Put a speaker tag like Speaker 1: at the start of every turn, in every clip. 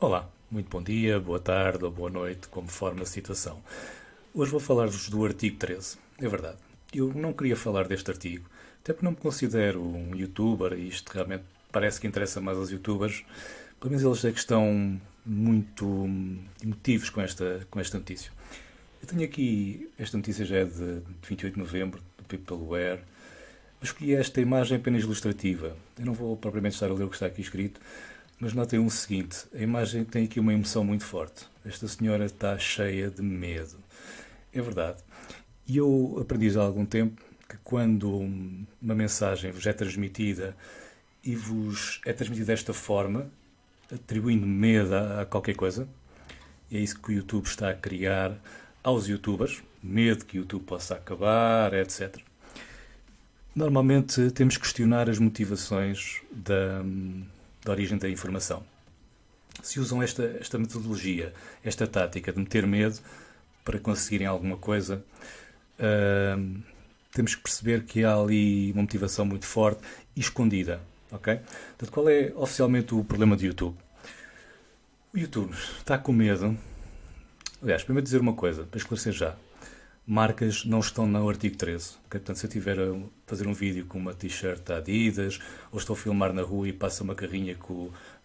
Speaker 1: Olá, muito bom dia, boa tarde ou boa noite, conforme a situação. Hoje vou falar-vos do artigo 13. É verdade, eu não queria falar deste artigo, até porque não me considero um youtuber e isto realmente parece que interessa mais aos youtubers. Pelo menos eles é que estão muito emotivos com esta notícia. Eu tenho aqui, esta notícia já é de 28 de novembro, do Peopleware, mas escolhi esta imagem apenas ilustrativa. Eu não vou propriamente estar a ler o que está aqui escrito, mas notem o seguinte, a imagem tem aqui uma emoção muito forte. Esta senhora está cheia de medo. É verdade. E eu aprendi já há algum tempo que quando uma mensagem vos é transmitida e vos é transmitida desta forma, atribuindo medo a qualquer coisa, é isso que o YouTube está a criar aos youtubers, medo que o YouTube possa acabar, etc. Normalmente temos que questionar as motivações da origem da informação. Se usam esta metodologia, esta tática de meter medo para conseguirem alguma coisa, temos que perceber que há ali uma motivação muito forte e escondida. Ok? Portanto, qual é oficialmente o problema do YouTube? O YouTube está com medo. Aliás, primeiro dizer uma coisa, para esclarecer já. Marcas não estão no artigo 13. Okay? Portanto, se eu estiver a fazer um vídeo com uma t-shirt da Adidas, ou estou a filmar na rua e passa uma carrinha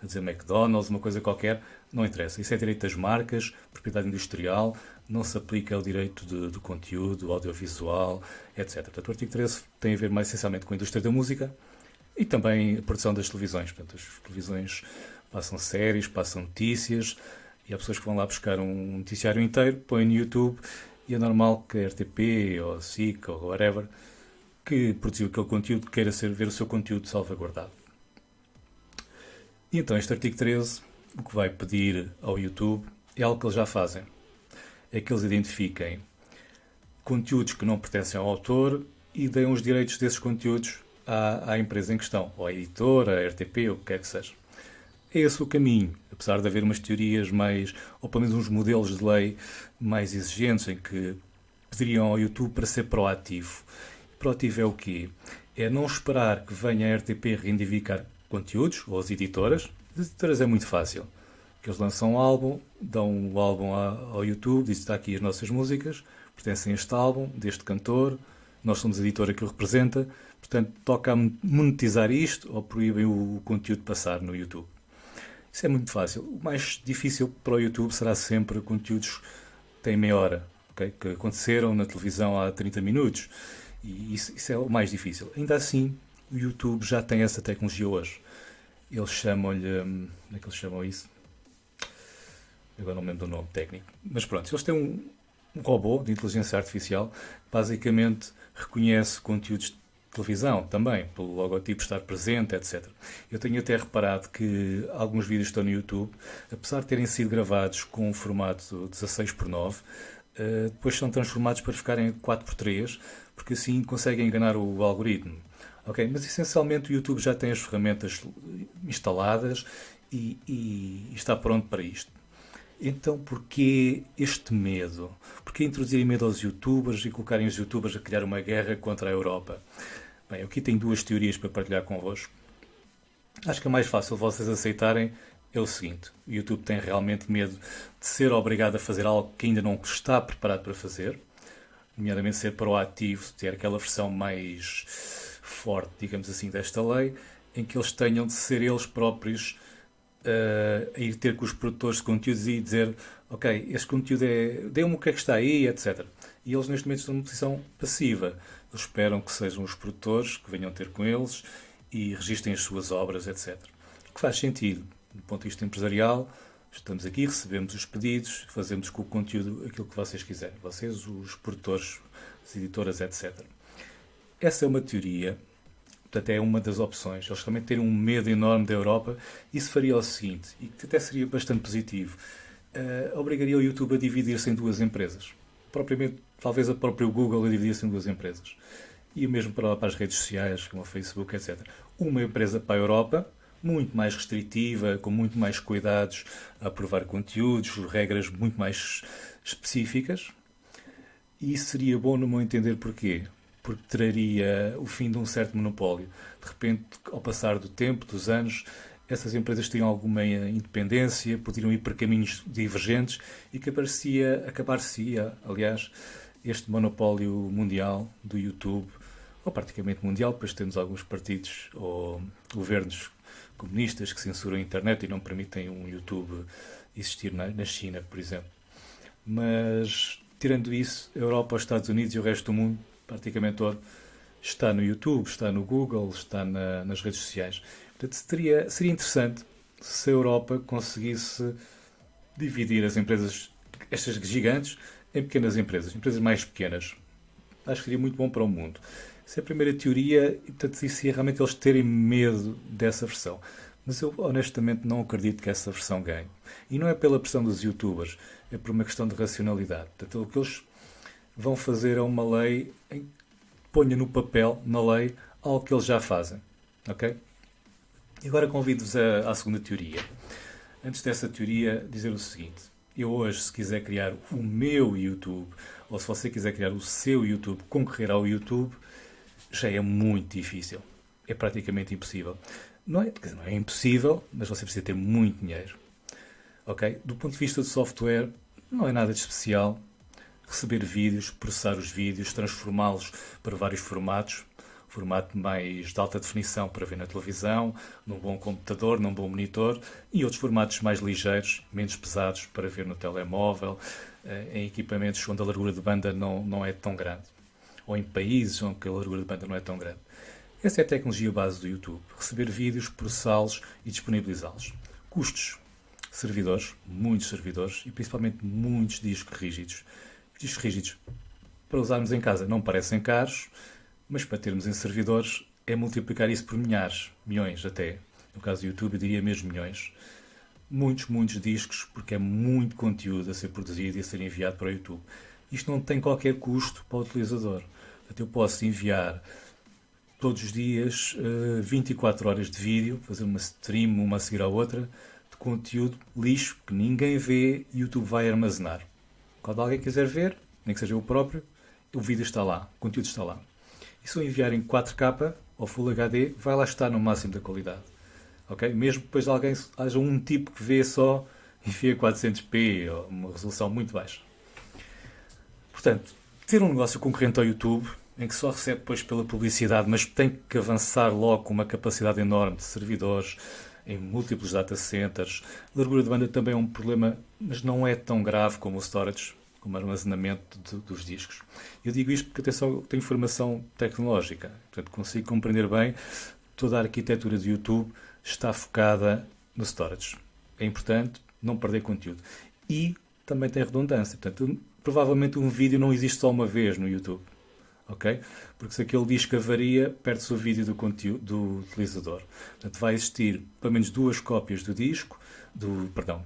Speaker 1: a dizer McDonald's, uma coisa qualquer, não interessa. Isso é direito das marcas, propriedade industrial, não se aplica ao direito do conteúdo, audiovisual, etc. Portanto, o artigo 13 tem a ver mais essencialmente com a indústria da música e também a produção das televisões. Portanto, as televisões passam séries, passam notícias, e há pessoas que vão lá buscar um noticiário inteiro, põem no YouTube. E é normal que a RTP ou a SIC ou whatever que produziu aquele conteúdo queira ver o seu conteúdo salvaguardado. E então este artigo 13 o que vai pedir ao YouTube é algo que eles já fazem. É que eles identifiquem conteúdos que não pertencem ao autor e deem os direitos desses conteúdos à empresa em questão, ou à editora, à RTP, ou o que quer que seja. É esse o caminho, apesar de haver umas teorias mais, ou pelo menos uns modelos de lei mais exigentes em que pediriam ao YouTube para ser proativo. Proativo é o quê? É não esperar que venha a RTP reivindicar conteúdos, ou as editoras. As editoras é muito fácil. Que eles lançam um álbum, dão o álbum ao YouTube, dizem está aqui as nossas músicas, pertencem a este álbum, deste cantor, nós somos a editora que o representa, portanto toca a monetizar isto ou proíbem o conteúdo de passar no YouTube. Isso é muito fácil. O mais difícil para o YouTube será sempre conteúdos que têm meia hora, okay? Que aconteceram na televisão há 30 minutos. E isso é o mais difícil. Ainda assim, o YouTube já tem essa tecnologia hoje. Eles chamam-lhe... Como é que eles chamam isso? Agora não me lembro do nome técnico. Mas pronto, eles têm um robô de inteligência artificial que basicamente reconhece conteúdos de televisão também, pelo logotipo estar presente, etc. Eu tenho até reparado que alguns vídeos que estão no YouTube, apesar de terem sido gravados com um formato 16:9, depois são transformados para ficarem 4:3, porque assim conseguem enganar o algoritmo. Ok, mas essencialmente o YouTube já tem as ferramentas instaladas e está pronto para isto. Então, porquê este medo? Porquê introduzirem medo aos youtubers e colocarem os youtubers a criar uma guerra contra a Europa? Bem, eu aqui tenho duas teorias para partilhar convosco. Acho que é mais fácil vocês aceitarem é o seguinte. O YouTube tem realmente medo de ser obrigado a fazer algo que ainda não está preparado para fazer, nomeadamente ser proativo, ter aquela versão mais forte, digamos assim, desta lei, em que eles tenham de ser eles próprios a ir ter com os produtores de conteúdos e dizer ok, este conteúdo dê-me o que é que está aí, etc. E eles neste momento estão numa posição passiva. Eles esperam que sejam os produtores que venham ter com eles e registrem as suas obras, etc. O que faz sentido, do ponto de vista empresarial. Estamos aqui, recebemos os pedidos, fazemos com o conteúdo aquilo que vocês quiserem. Vocês, os produtores, as editoras, etc. Essa é uma teoria. Portanto, é uma das opções. Eles também terem um medo enorme da Europa. Isso faria o seguinte, e que até seria bastante positivo, obrigaria o YouTube a dividir-se em duas empresas. Propriamente, talvez a própria Google a dividir-se em duas empresas. E o mesmo para as redes sociais, como o Facebook, etc. Uma empresa para a Europa, muito mais restritiva, com muito mais cuidados a aprovar conteúdos, regras muito mais específicas. E isso seria bom no meu entender porquê? Porque traria o fim de um certo monopólio. De repente, ao passar do tempo, dos anos, essas empresas tinham alguma independência, poderiam ir para caminhos divergentes e que acabar-se-ia, aliás, este monopólio mundial do YouTube, ou praticamente mundial, pois temos alguns partidos ou governos comunistas que censuram a internet e não permitem um YouTube existir na China, por exemplo. Mas, tirando isso, a Europa, os Estados Unidos e o resto do mundo, praticamente todo, está no YouTube, está no Google, está nas redes sociais. Portanto, seria interessante se a Europa conseguisse dividir as empresas, estas gigantes, em pequenas empresas mais pequenas. Acho que seria muito bom para o mundo. Essa é a primeira teoria e, portanto, isso é realmente eles terem medo dessa versão. Mas eu, honestamente, não acredito que essa versão ganhe. E não é pela pressão dos youtubers, é por uma questão de racionalidade. Portanto, o que eles vão fazer é uma lei em que ponha no papel, na lei, algo que eles já fazem. Ok? E agora convido-vos à segunda teoria. Antes dessa teoria, dizer o seguinte. Eu hoje, se quiser criar o meu YouTube, ou se você quiser criar o seu YouTube, concorrer ao YouTube, já é muito difícil. É praticamente impossível. Não é impossível, mas você precisa ter muito dinheiro. Ok? Do ponto de vista de software, não é nada de especial. Receber vídeos, processar os vídeos, transformá-los para vários formatos. Formato mais de alta definição para ver na televisão, num bom computador, num bom monitor, e outros formatos mais ligeiros, menos pesados, para ver no telemóvel, em equipamentos onde a largura de banda não é tão grande, ou em países onde a largura de banda não é tão grande. Essa é a tecnologia base do YouTube. Receber vídeos, processá-los e disponibilizá-los. Custos. Servidores, muitos servidores, e principalmente muitos discos rígidos. Discos rígidos, para usarmos em casa, não parecem caros, mas para termos em servidores é multiplicar isso por milhares, milhões até. No caso do YouTube, eu diria mesmo milhões. Muitos discos, porque é muito conteúdo a ser produzido e a ser enviado para o YouTube. Isto não tem qualquer custo para o utilizador. Portanto, eu posso enviar todos os dias 24 horas de vídeo, fazer uma stream, uma a seguir à outra, de conteúdo lixo que ninguém vê e o YouTube vai armazenar. Quando alguém quiser ver, nem que seja eu próprio, o vídeo está lá, o conteúdo está lá. E se eu enviar em 4K ou Full HD, vai lá estar no máximo da qualidade. Okay? Mesmo depois de haja um tipo que vê só e vê 400p ou uma resolução muito baixa. Portanto, ter um negócio concorrente ao YouTube, em que só recebe depois pela publicidade, mas tem que avançar logo com uma capacidade enorme de servidores, em múltiplos data centers. A largura de banda também é um problema, mas não é tão grave como o storage, como armazenamento dos discos. Eu digo isto porque, atenção, eu tenho formação tecnológica, portanto consigo compreender bem toda a arquitetura do YouTube está focada no storage. É importante não perder conteúdo. E também tem redundância. Portanto, provavelmente um vídeo não existe só uma vez no YouTube. Okay? Porque se aquele disco avaria, perde-se o vídeo do conteúdo do utilizador. Portanto, vai existir pelo menos 2 cópias do disco, de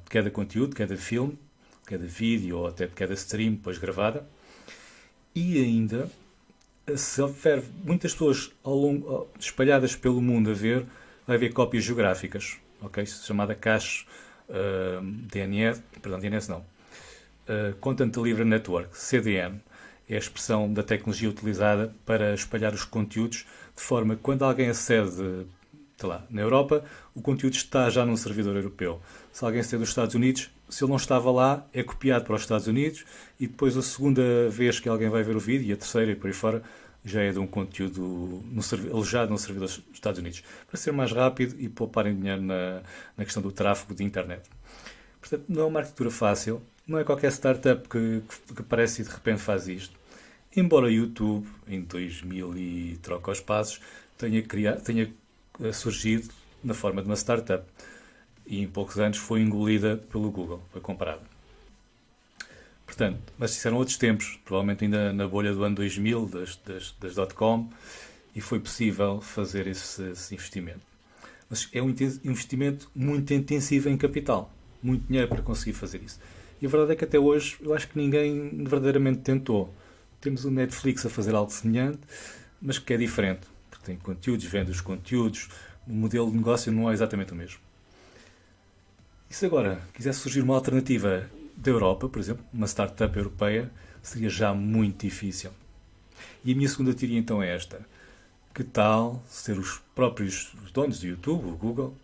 Speaker 1: cada conteúdo, de cada filme, de cada vídeo ou até de cada stream depois gravada. E ainda, se houver muitas pessoas espalhadas pelo mundo a ver, vai haver cópias geográficas, okay? Chamada cache Content Delivery Network, CDN. É a expressão da tecnologia utilizada para espalhar os conteúdos, de forma que quando alguém acede na Europa, o conteúdo está já num servidor europeu. Se alguém acede dos Estados Unidos, se ele não estava lá, é copiado para os Estados Unidos e depois a segunda vez que alguém vai ver o vídeo, e a terceira e por aí fora, já é de um conteúdo alojado no servidor dos Estados Unidos. Para ser mais rápido e pouparem dinheiro na questão do tráfego de internet. Portanto, não é uma arquitetura fácil. Não é qualquer startup que aparece e de repente faz isto. Embora o YouTube, em 2000 e troca os passos, tenha surgido na forma de uma startup. E em poucos anos foi engolida pelo Google, foi comprada. Portanto, mas isso eram outros tempos, provavelmente ainda na bolha do ano 2000, das .com, e foi possível fazer esse investimento. Mas é um investimento muito intensivo em capital, muito dinheiro para conseguir fazer isso. E a verdade é que até hoje eu acho que ninguém verdadeiramente tentou. Temos o Netflix a fazer algo semelhante, mas que é diferente, porque tem conteúdos, vende os conteúdos, o modelo de negócio não é exatamente o mesmo. E se agora quisesse surgir uma alternativa da Europa, por exemplo, uma startup europeia, seria já muito difícil. E a minha segunda teoria então é esta. Que tal ser os próprios donos do YouTube, o Google,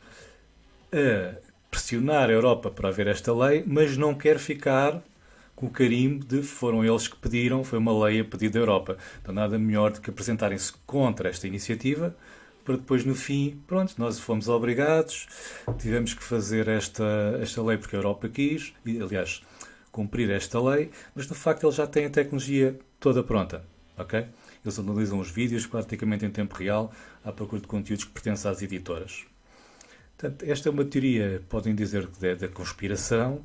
Speaker 1: a pressionar a Europa para haver esta lei, mas não quer ficar com o carimbo de foram eles que pediram, foi uma lei a pedido da Europa. Então nada melhor do que apresentarem-se contra esta iniciativa para depois no fim, pronto, nós fomos obrigados, tivemos que fazer esta lei porque a Europa quis, e aliás, cumprir esta lei, mas de facto eles já têm a tecnologia toda pronta, ok? Eles analisam os vídeos praticamente em tempo real à procura de conteúdos que pertencem às editoras. Portanto, esta é uma teoria, podem dizer que é da conspiração,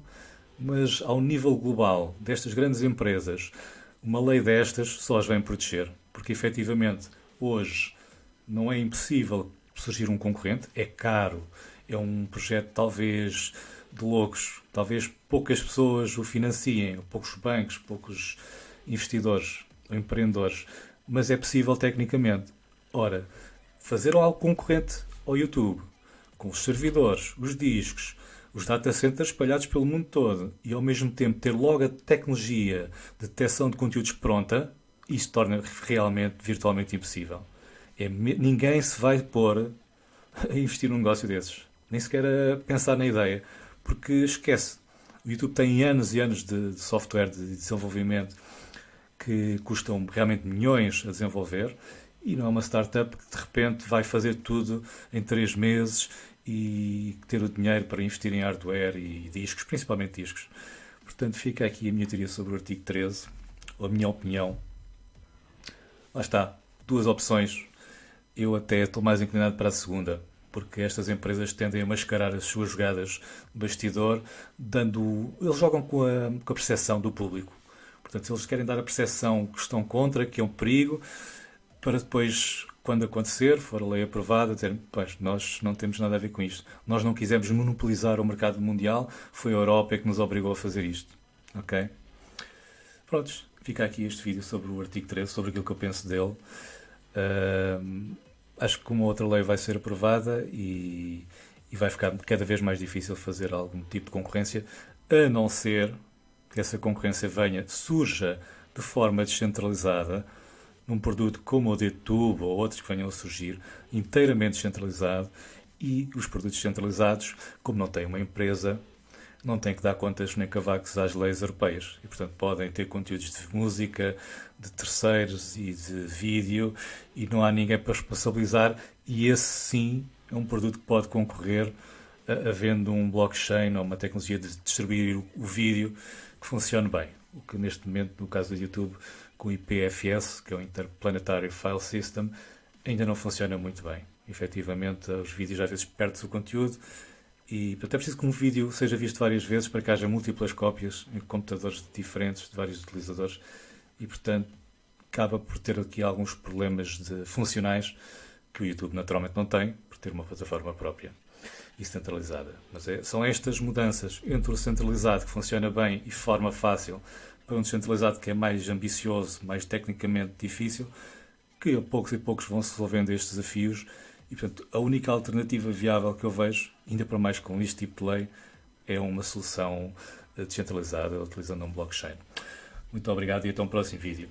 Speaker 1: mas ao nível global destas grandes empresas, uma lei destas só as vem proteger, porque efetivamente hoje não é impossível surgir um concorrente, é caro, é um projeto talvez de loucos, talvez poucas pessoas o financiem, poucos bancos, poucos investidores ou empreendedores, mas é possível tecnicamente. Ora, fazer algo concorrente ao YouTube, com os servidores, os discos, os data centers espalhados pelo mundo todo e ao mesmo tempo ter logo a tecnologia de detecção de conteúdos pronta, isso torna realmente virtualmente impossível. Ninguém se vai pôr a investir num negócio desses, nem sequer a pensar na ideia, porque esquece. O YouTube tem anos e anos de software de desenvolvimento que custam realmente milhões a desenvolver e não é uma startup que de repente vai fazer tudo em 3 meses e ter o dinheiro para investir em hardware e discos, principalmente discos. Portanto, fica aqui a minha teoria sobre o artigo 13, ou a minha opinião. Lá está, 2 opções. Eu até estou mais inclinado para a segunda, porque estas empresas tendem a mascarar as suas jogadas de bastidor, eles jogam com a percepção do público. Portanto, eles querem dar a percepção que estão contra, que é um perigo, para depois, quando acontecer, for a lei aprovada, dizer, pois, nós não temos nada a ver com isto. Nós não quisemos monopolizar o mercado mundial, foi a Europa que nos obrigou a fazer isto. Ok? Prontos, fica aqui este vídeo sobre o artigo 13, sobre aquilo que eu penso dele. Acho que uma outra lei vai ser aprovada e vai ficar cada vez mais difícil fazer algum tipo de concorrência, a não ser que essa concorrência surja de forma descentralizada, num produto como o YouTube ou outros que venham a surgir, inteiramente descentralizado, e os produtos descentralizados, como não têm uma empresa, não têm que dar contas nem cavacos às leis europeias. E, portanto, podem ter conteúdos de música, de terceiros e de vídeo, e não há ninguém para responsabilizar, e esse sim é um produto que pode concorrer havendo um blockchain ou uma tecnologia de distribuir o vídeo que funcione bem. O que neste momento, no caso do YouTube, com o IPFS, que é o Interplanetary File System, ainda não funciona muito bem. Efetivamente, os vídeos às vezes perdem-se o conteúdo e até preciso que um vídeo seja visto várias vezes para que haja múltiplas cópias em computadores diferentes de vários utilizadores e, portanto, acaba por ter aqui alguns problemas funcionais que o YouTube naturalmente não tem, por ter uma plataforma própria e centralizada. Mas são estas mudanças entre o centralizado, que funciona bem e forma fácil, para um descentralizado que é mais ambicioso, mais tecnicamente difícil, que a poucos e poucos vão se resolvendo estes desafios e, portanto, a única alternativa viável que eu vejo, ainda para mais com este tipo de lei, é uma solução descentralizada utilizando um blockchain. Muito obrigado e até um próximo vídeo.